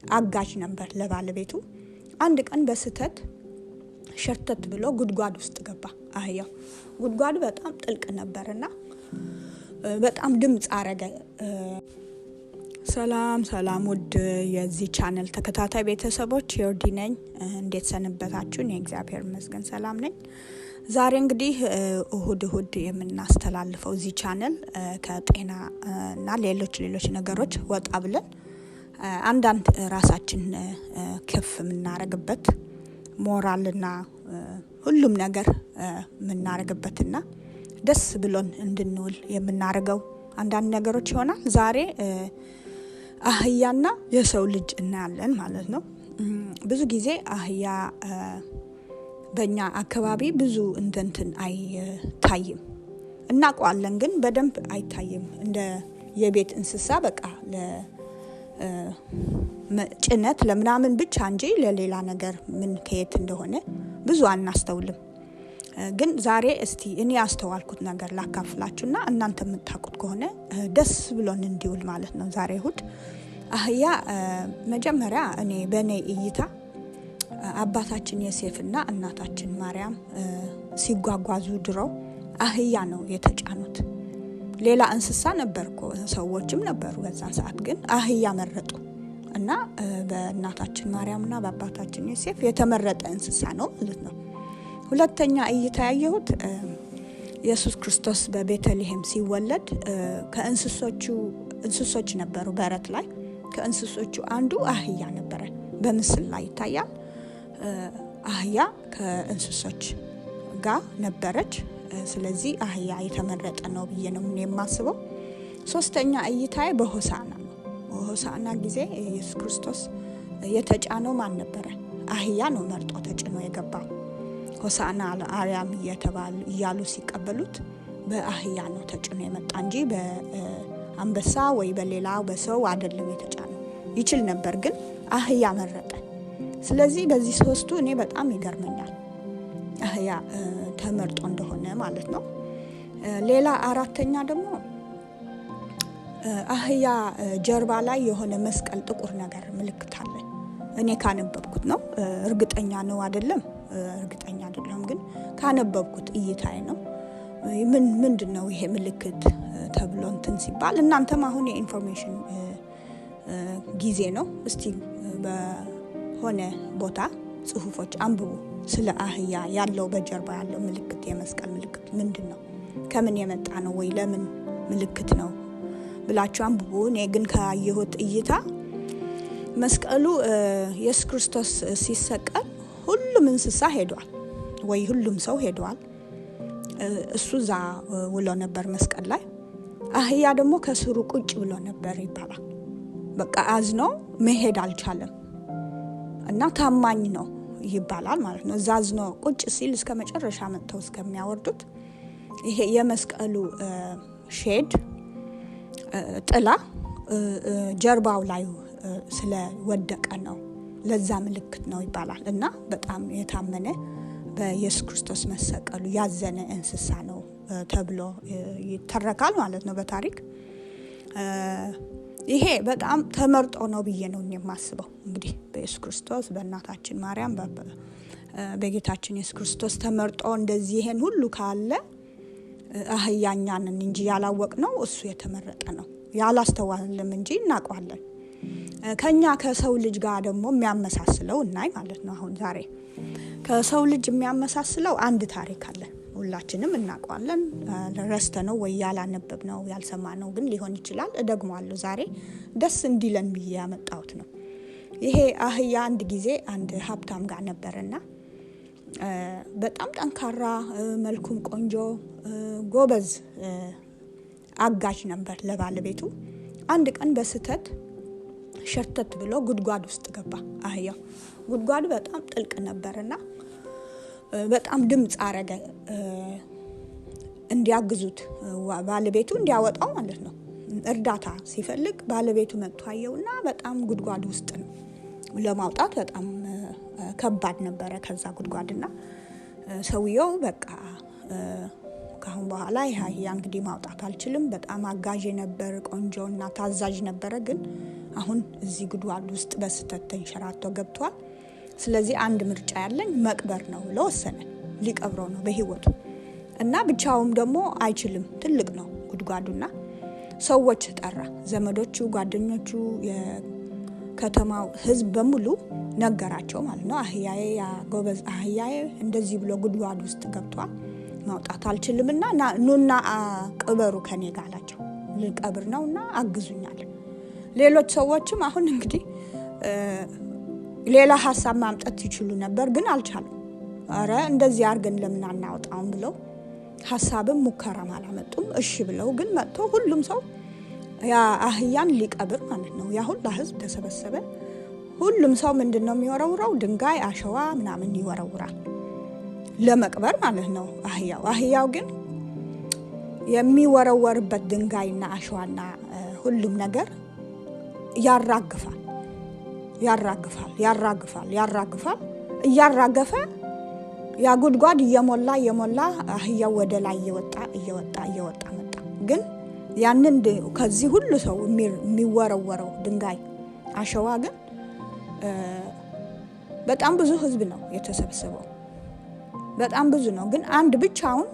አጋዥ ነበር ለባለቤቱ። አንድ ቀን በስተት ሸርተት ብሎ ጉድጓድ ውስጥ ገባ አህያው። ጉድጓዱ በጣም ጥልቅ ነበርና በጣም ድምጽ አረገ። ሰላም ውድ የዚህ ቻናል ተከታታይ ቤተሰቦች ዮርዲ ነኝ። እንዴት ሰነበታችሁ? እኔ እግዚአብሔር ይመስገን ሰላም ነኝ። ዛሬ እንግዲህ እሁድ የምናስተላልፈው እዚህ ቻናል ከጤና እና ሌሎች ነገሮች ወጣ ብለን አንዳንድ ራሳችን ከፍ የምናረግበት ሞራልና ሁሉም ነገር የምናረግበትና ደስ ብሎን እንድንውል የምናረገው አንዳንድ ነገሮች ይሆናል። ዛሬ አህያና የሰው ልጅ እናያለን ማለት ነው። ብዙ ጊዜ አህያ በእኛ አካባቢ ብዙ እንትን አይታይም፣ እናውቀዋለን ግን በደንብ አይታይም። እንደ የቤት እንስሳ በቃ ለጭነት ለምናምን ብቻ እንጂ ለሌላ ነገር ምን ከየት እንደሆነ ብዙ አናስተውልም። ግን ዛሬ እስቲ እኔ ያስተዋልኩት ነገር ላካፍላችሁና እናንተ የምታውቁት ከሆነ ደስ ብሎን እንዲውል ማለት ነው። ዛሬ እሁድ አህያ መጀመሪያ እኔ በኔ እይታ አባታችን ዮሴፍና እናታችን ማርያም ሲጓጓዙ ድሮ አህያ ነው የተጫኑት። ሌላ እንስሳ ነበርኮ ሰዎችም ነበሩ በዛ ሰዓት፣ ግን አህያ መረጡ እና በእናታችን ማርያምና በአባታችን ዮሴፍ የተመረጠ እንስሳ ነው ማለት ነው። ሁለተኛ እይታ ያየሁት ኢየሱስ ክርስቶስ በቤተልሔም ሲወለድ እንስሶች ነበሩ በረት ላይ። ከእንስሶቹ አንዱ አህያ ነበረ፣ በምስል ላይ ይታያል። አህያ ከእንስሶች ጋር ነበረች። ስለዚህ አህያ የተመረጠ ነው ብዬ ነው የማስበው። ሶስተኛ እይታዬ በሆሳዕና ነው። በሆሳዕና ጊዜ ኢየሱስ ክርስቶስ የተጫነው ማን ነበረ? አህያ ነው መርጦ ተጭኖ የገባው። ሆሳዕና ለአርያም እያሉ ሲቀበሉት በአህያ ነው ተጭኖ የመጣ እንጂ በአንበሳ ወይ በሌላ በሰው አይደለም የተጫነው። ይችል ነበር ግን አህያ መረጠ። ስለዚህ በዚህ ሶስቱ እኔ በጣም ይገርመኛል አህያ ተመርጦ እንደሆነ ማለት ነው። ሌላ አራተኛ ደግሞ አህያ ጀርባ ላይ የሆነ መስቀል ጥቁር ነገር ምልክት አለ። እኔ ካነበብኩት ነው፣ እርግጠኛ አይደለም ግን ካነበብኩት እይታዬ ነው። ምንድነው ይሄ ምልክት ተብሎ እንትን ሲባል እናንተም አሁን የኢንፎርሜሽን ጊዜ ነው። እስቲ በሆነ ቦታ ጽሁፎች አንብቡ ስለ አህያ ያለው በጀርባ ያለው ምልክት፣ የመስቀል ምልክት ምንድነው? ከምን የመጣ ነው ወይ ለምን ምልክት ነው ብላችሁ አንብቡ። እኔ ግን ካየሁት እይታ መስቀሉ ኢየሱስ ክርስቶስ ሲሰቀል ሁሉም እንስሳ ሄዷል ወይ ሁሉም ሰው ሄዷል። እሱ ዛ ውሎ ነበር መስቀል ላይ። አህያ ደግሞ ከስሩ ቁጭ ብሎ ነበር ይባላል። በቃ አዝኖ መሄድ አልቻለም እና ታማኝ ነው ይባላል ማለት ነው። አዝኖ ቁጭ ሲል እስከ መጨረሻ መጥተው እስከሚያወርዱት ይሄ የመስቀሉ ሼድ ጥላ ጀርባው ላይ ስለወደቀ ነው፣ ለዛ ምልክት ነው ይባላል። እና በጣም የታመነ በኢየሱስ ክርስቶስ መሰቀሉ ያዘነ እንስሳ ነው ተብሎ ይተረካል ማለት ነው በታሪክ። ይሄ በጣም ተመርጦ ነው ብዬ ነው የማስበው። እንግዲህ በኢየሱስ ክርስቶስ በእናታችን ማርያም በጌታችን ኢየሱስ ክርስቶስ ተመርጦ እንደዚህ ይሄን ሁሉ ካለ አህያኛንን እንጂ ያላወቅነው እሱ የተመረጠ ነው። ያላስተዋልንም እንጂ እናውቀዋለን። ከኛ ከሰው ልጅ ጋር ደግሞ የሚያመሳስለው እናይ ማለት ነው። አሁን ዛሬ ከሰው ልጅ የሚያመሳስለው አንድ ታሪክ አለ፣ ሁላችንም እናውቀዋለን። ረስተነው ወይ ያላነበብነው ያልሰማነው ግን ሊሆን ይችላል። እደግመዋለሁ ዛሬ ደስ እንዲለን ብዬ ያመጣሁት ነው። ይሄ አህያ አንድ ጊዜ አንድ ሀብታም ጋር ነበርና በጣም ጠንካራ፣ መልኩም ቆንጆ፣ ጎበዝ አጋዥ ነበር ለባለቤቱ። አንድ ቀን በስተት ሸርተት ብሎ ጉድጓድ ውስጥ ገባ አህያው። ጉድጓዱ በጣም ጥልቅ ነበርና በጣም ድምጽ አረገ እንዲያግዙት ባለቤቱ እንዲያወጣው ማለት ነው። እርዳታ ሲፈልግ ባለቤቱ መጥቶ አየውና በጣም ጉድጓድ ውስጥ ነው። ለማውጣት በጣም ከባድ ነበረ ከዛ ጉድጓድና ሰውየው በቃ ካሁን በኋላ ይሄ እንግዲህ ማውጣት አልችልም በጣም አጋዥ ነበር ቆንጆና ታዛዥ ነበር ግን አሁን እዚህ ጉድጓድ ውስጥ በስተት ተንሸራቶ ገብቷል ስለዚህ አንድ ምርጫ ያለኝ መቅበር ነው ብሎ ወሰነ ሊቀብረው ነው በህይወቱ እና ብቻውም ደግሞ አይችልም ትልቅ ነው ጉድጓዱና ሰዎች ጠራ ዘመዶቹ ጓደኞቹ የከተማው ህዝብ በሙሉ ነገራቸው ማለት ነው አህያዬ ያ ጎበዝ አህያዬ እንደዚህ ብሎ ጉድጓድ ውስጥ ገብቷል ማውጣት አልችልምና ኑና ቀበሩ ከኔ ጋር አላቸው ልቀብር ነውና አግዙኛል ሌሎች ሰዎችም አሁን እንግዲህ ሌላ ሐሳብ ማምጣት ይችላሉ ነበር ግን አልቻሉም አረ እንደዚህ አርገን ለምን አናውጣው ብለው ሐሳብም ሙከራም አላመጡም እሺ ብለው ግን መጥቶ ሁሉም ሰው ያ አህያን ሊቀብር ማለት ነው ያ ሁሉ ህዝብ ተሰበሰበ ሁሉም ሰው ምንድነው የሚወረውረው ድንጋይ አሸዋ ምናምን ይወረውራል ለመቅበር ማለት ነው አህያው ግን የሚወረወርበት ድንጋይና አሸዋና ሁሉም ነገር ያራግፋል ያራገፈ ያ ጉድጓድ እየሞላ አህያው ወደ ላይ እየወጣ መጣ ግን ያንን ከዚህ ሁሉ ሰው የሚወረወረው ድንጋይ አሸዋ ግን በጣም ብዙ ህዝብ ነው የተሰበሰበው በጣም ብዙ ነው ግን አንድ ብቻውን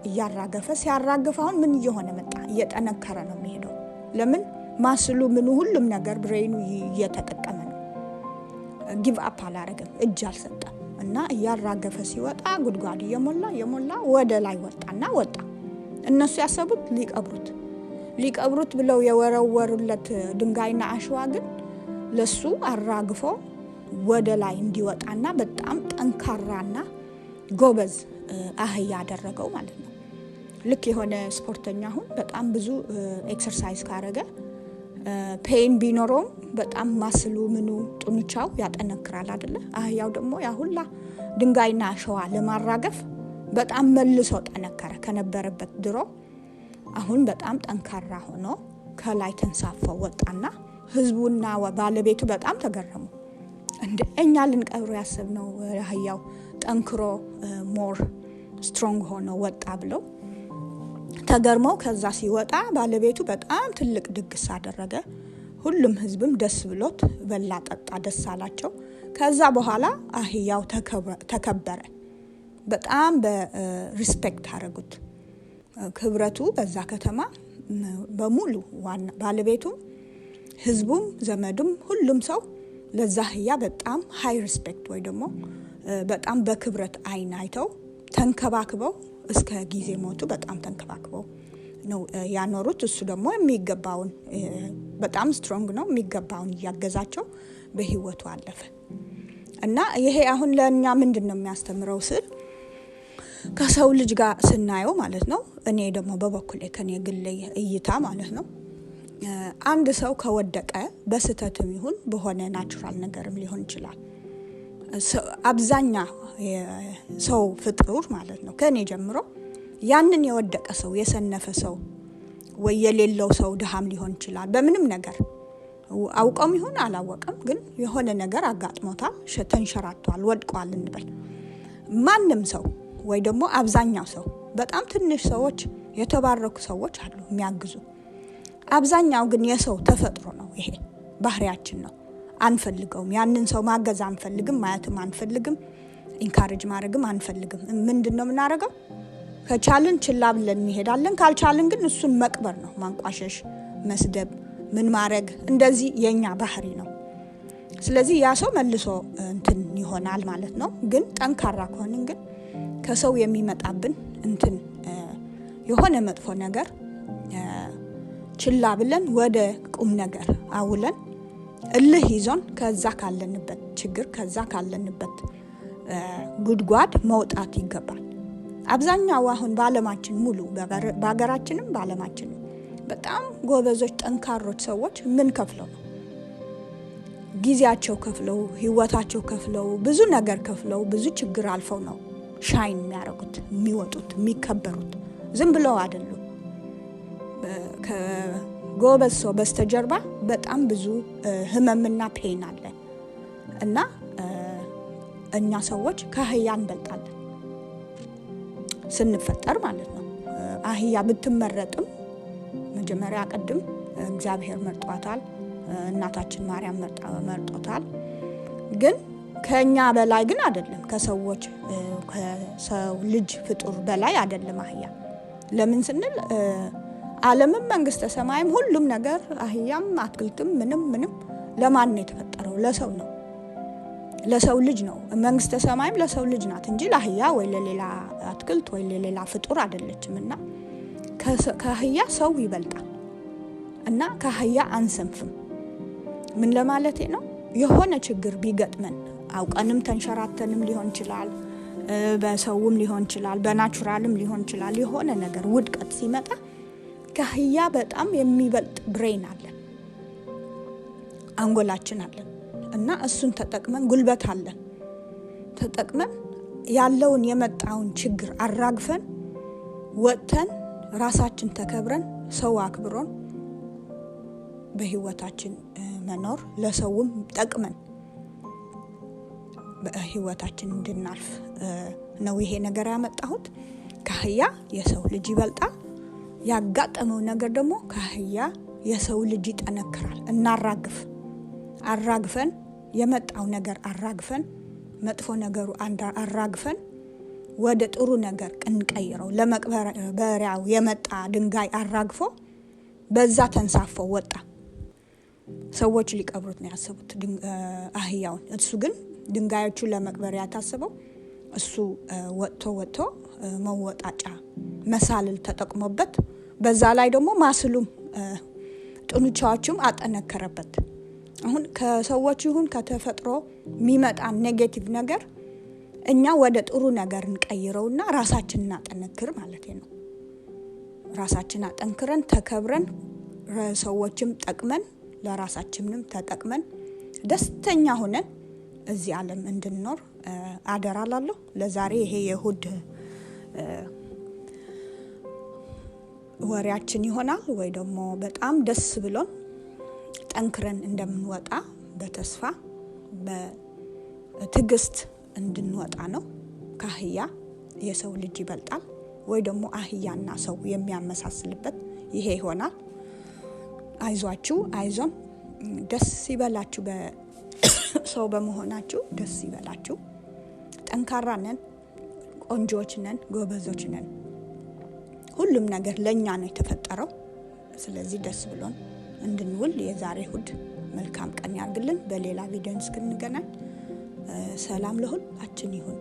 እያራገፈ ሲያራግፋውን ምን እየሆነ መጣ እየጠነከረ ነው የሚሄደው ለምን ማስሉ ምን ሁሉም ነገር ብሬኑ እየተጠቀመ ነው ጊቭ አፕ አላረገም እጅ አልሰጠም እና እያራገፈ ሲወጣ ጉድጓድ እየሞላ ወደ ላይ ወጣ እነሱ ያሰቡት ሊቀብሩት ብለው የወረወሩለት ድንጋይና አሸዋ ግን ለሱ አራግፎ ወደ ላይ እንዲወጣና በጣም ጠንካራና ጎበዝ አህያ ያደረገው ማለት ነው ልክ የሆነ ስፖርተኛ አሁን በጣም ብዙ ኤክሰርሳይዝ ካረገ ፔን ቢኖረው በጣም ማስሉ ምኑ ጡንቻው ያጠነክራል አይደለ አህያው ደግሞ ያ ሁላ ድንጋይና አሸዋ ለማራገፍ በጣም መልሶ ጠነከረ ከነበረበት ድሮ አሁን በጣም ጠንካራ ሆኖ ከላይ ተንሳፎ ወጣና ህዝቡና ባለቤቱ በጣም ተገረሙ እኛ ልንቀብሩ ያሰብነው አህያው ጠንክሮ ሞር ስትሮንግ ሆኖ ወጣ ብለው ተገርመው ከዛ ሲወጣ ባለቤቱ በጣም ትልቅ ድግስ አደረገ ሁሉም ህዝብም ደስ ብሎት በላ ጠጣ ደስ አላቸው ከዛ በኋላ አህያው ተከበረ በጣም በሪስፔክት አረጉት ክብረቱ በዛ ከተማ በሙሉ ዋና ባለቤቱ ህዝቡም ዘመዱም ሁሉም ሰው ለዛ አህያ በጣም ሃይ ሪስፔክት ወይ ደግሞ በጣም በክብረት አይን አይተው ተንከባክበው እስከ ጊዜ ሞቱ በጣም ተንከባክበው ነው ያኖሩት እሱ ደግሞ የሚገባውን በጣም ስትሮንግ ነው የሚገባውን ያገዛቸው በህይወቱ አለፈ እና ይሄ አሁን ለኛ ምንድነው የሚያስተምረው ስል ከሰው ልጅ ጋር ስናየው ማለት ነው እኔ ደግሞ በበኩሌ ከኔ ግል እይታ ማለት ነው አንድ ሰው ከወደቀ በስተትም ይሁን በሆነ ናቹራል ነገርም ሊሆን ይችላል አብዛኛ ሰው ፍጡር ማለት ነው ከኔ ጀምሮ ያንን የወደቀ ሰው የሰነፈ ሰው ወይ የሌለው ሰው ድሃም ሊሆን ይችላል በምንም ነገር አውቀም ይሁን አላወቀም ግን የሆነ ነገር አጋጥሞታል ተንሸራቷል ወድቋል እንበል ማንንም ሰው ወይ ደግሞ አብዛኛው ሰው በጣም ትንሽ ሰዎች የተባረኩ ሰዎች አሉ የሚያግዙ አብዛኛው ግን የሰው ተፈጥሮ ነው ይሄ ባህሪያችን ነው አንፈልገውም ያንን ሰው ማገዝ አንፈልግም ማየትም አንፈልግም ኢንካሬጅ ማድረግም አንፈልግም ምንድነው ምናረጋው ከቻልን ችላ ብለን እንሄዳለን ካልቻልን ግን እሱን መቅበር ነው ማንቋሸሽ መስደብ ምን ማድረግ እንደዚህ የኛ ባህሪ ነው ስለዚህ ያ ሰው መልሶ እንትን ይሆናል ማለት ነው ግን ጠንካራ ከሆነን ግን ከሰው የሚመጣብን እንትን የሆነ መጥፎ ነገር ችላ ብለን ወደ ቁም ነገር አውለን እልህ ይዞን ከዛ ካለንበት ችግር ከዛ ካለንበት ጉድጓድ መውጣት ይገባል አብዛኛው አሁን ባለማችን ሙሉ በአገራችንም ባለማችንም በጣም ጎበዞች ጠንካሮች ሰዎች ምን ከፍለው ነው ጊዜያቸው ከፍለው ህይወታቸው ከፍለው ብዙ ነገር ከፍለው ብዙ ችግር አልፈው ነው ሻይን የሚያረጉት የሚወጡት የሚከበሩት ዝም ብለው አይደሉም ከጎበዝ ሰው በስተጀርባ በጣም ብዙ ህመምና ፔን አለ እና እኛ ሰዎች ከህያ እንበልጣለን ስንፈጠር ማለት ነው። አህያ ብትመረጥም መጀመሪያ ቀድም እግዚአብሔር መርጧታል። እናታችን ማርያም መርጦታል። ግን ከኛ በላይ ግን አይደለም። ከሰው ልጅ ፍጡር በላይ አይደለም አህያ። ለምን ስንል ዓለምም መንግስተ ሰማይም ሁሉም ነገር አህያም አትክልትም ምንም ለማን ነው የተፈጠረው? ለሰው ነው፣ ለሰው ልጅ ነው። መንግስተ ሰማይም ለሰው ልጅ ናት እንጂ ለአህያ ወይ ለሌላ አትክልት ወይ ለሌላ ፍጡር አይደለችምና ከአህያ ሰው ይበልጣል እና ከአህያ አንሰንፍም። ምን ለማለቴ ነው? የሆነ ችግር ቢገጥመን አውቀንም ተንሸራተንም ሊሆን ይችላል፣ በሰውም ሊሆን ይችላል፣ በናቹራልም ሊሆን ይችላል። የሆነ ነገር ውድቀት ሲመጣ ከአህያ በጣም የሚበልጥ ብሬን አለን፣ አንጎላችን አለን እና እሱን ተጠቅመን ጉልበት አለን ተጠቅመን ያለውን የመጣውን ችግር አራግፈን ወጥተን ራሳችን ተከብረን ሰው አክብሮን በህይወታችን መኖር ለሰውም ጠቅመን በህይወታችን እንድናልፍ ነው ይሄ ነገር ያመጣሁት። ከአህያ የሰው ልጅ ይበልጣል። ያጋጠመው ነገር ደግሞ ከአህያ የሰው ልጅ ይጠነክራል። አራግፈን የመጣው ነገር አራግፈን መጥፎ ነገሩ አራግፈን ወደ ጥሩ ነገር እንቀይረው። ለመቅበሪያው የመጣ ድንጋይ አራግፎ በዛ ተንሳፎ ወጣ። ሰዎች ሊቀብሩት ነው ያሰቡት አህያውን። እሱ ግን ድንጋዮቹ ለመቅበሪያ ታስበው እሱ ወጥቶ መወጣጫ መሳልል ተጠቅሞበት በዛ ላይ ደግሞ ማስሉም ጡንቻዎቹም አጠነከረበት። አሁን ከሰዎች ይሁን ከተፈጥሮ የሚመጣ ኔጌቲቭ ነገር እኛ ወደ ጥሩ ነገር እንቀይረውና ራሳችንን እናጠነክር ማለት ነው። ራሳችንን አጠንክረን ተከብረን ሰዎችም ጠቅመን ለራሳችንም ተጠቅመን ደስተኛ ሆነን እዚህ ዓለም እንድንኖር አደራላለሁ። ለዛሬ ይሄ የእሁድ ወሬያችን ይሆናል። ወይ ደግሞ በጣም ደስ ብሎን ጠንክረን እንደምንወጣ በተስፋ በትዕግስት እንድንወጣ ነው። ከአህያ የሰው ልጅ ይበልጣል ወይ ደግሞ አህያና ሰው የሚያመሳስልበት ይሄ ይሆናል። አይዟችሁ፣ አይዞን፣ ደስ ይበላችሁ። በሰው በመሆናችሁ ደስ ይበላችሁ። ጠንካራ ነን፣ ቆንጆች ነን፣ ጎበዞች ነን። ሁሉም ነገር ለኛ ነው የተፈጠረው። ስለዚህ ደስ ብሎን እንድንውል የዛሬ እሁድ መልካም ቀን ያርግልን። በሌላ ቪዲዮ እስክንገናኝ ሰላም ለሁላችን ይሁን።